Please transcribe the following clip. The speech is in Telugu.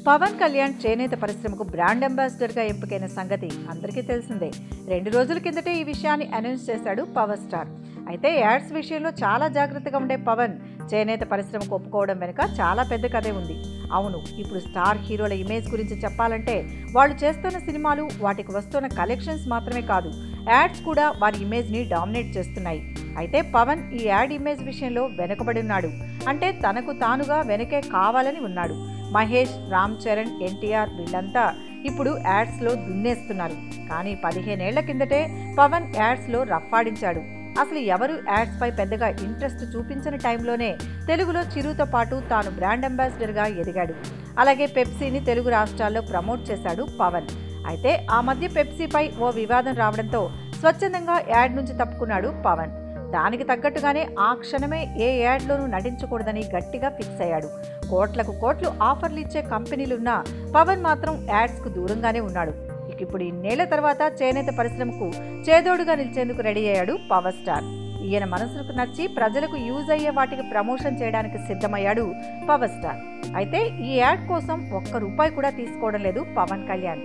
పవన్ కళ్యాణ్ చేనేత పరిశ్రమకు బ్రాండ్ అంబాసిడర్గా ఎంపికైన సంగతి అందరికీ తెలిసిందే. 2 రోజుల కిందటే ఈ విషయాన్ని అనౌన్స్ చేశాడు పవర్ స్టార్. అయితే యాడ్స్ విషయంలో చాలా జాగ్రత్తగా ఉండే పవన్ చేనేత పరిశ్రమకు ఒప్పుకోవడం వెనుక చాలా పెద్ద కథే ఉంది. అవును, ఇప్పుడు స్టార్ హీరోల ఇమేజ్ గురించి చెప్పాలంటే వాళ్ళు చేస్తున్న సినిమాలు, వాటికి వస్తున్న కలెక్షన్స్ మాత్రమే కాదు, యాడ్స్ కూడా వారి ఇమేజ్ని డామినేట్ చేస్తున్నాయి. అయితే పవన్ ఈ యాడ్ ఇమేజ్ విషయంలో వెనుకబడి ఉన్నాడు. అంటే తనకు తానుగా వెనకే కావాలని ఉన్నాడు. మహేష్, రామ్ చరణ్, ఎన్టీఆర్ వీళ్ళంతా ఇప్పుడు యాడ్స్లో దున్నేస్తున్నారు. కానీ 15 ఏళ్ల కిందటే పవన్ యాడ్స్లో రఫ్ఫాడించాడు. అసలు ఎవరు యాడ్స్పై పెద్దగా ఇంట్రెస్ట్ చూపించని టైంలోనే తెలుగులో చిరుతో పాటు తాను బ్రాండ్ అంబాసిడర్గా ఎదిగాడు. అలాగే పెప్సీని తెలుగు రాష్ట్రాల్లో ప్రమోట్ చేశాడు పవన్. అయితే ఆ మధ్య పెప్సీపై ఓ వివాదం రావడంతో స్వచ్ఛందంగా యాడ్ నుంచి తప్పుకున్నాడు పవన్. దానికి తగ్గట్టుగానే ఆ క్షణమే ఏ యాడ్లోనూ నటించకూడదని గట్టిగా ఫిక్స్ అయ్యాడు. కోట్లకు కోట్లు ఆఫర్లు ఇచ్చే కంపెనీలున్నా పవన్ మాత్రం యాడ్స్కు దూరంగానే ఉన్నాడు. ఇప్పుడు ఇన్నేళ్ల తర్వాత చేనేత పరిశ్రమకు చేదోడుగా నిలిచేందుకు రెడీ అయ్యాడు పవర్ స్టార్. ఈయన మనసుకు నచ్చి ప్రజలకు యూజ్ అయ్యే వాటికి ప్రమోషన్ చేయడానికి సిద్ధమయ్యాడు పవర్ స్టార్. అయితే ఈ యాడ్ కోసం ₹1 కూడా తీసుకోవడం లేదు పవన్ కళ్యాణ్.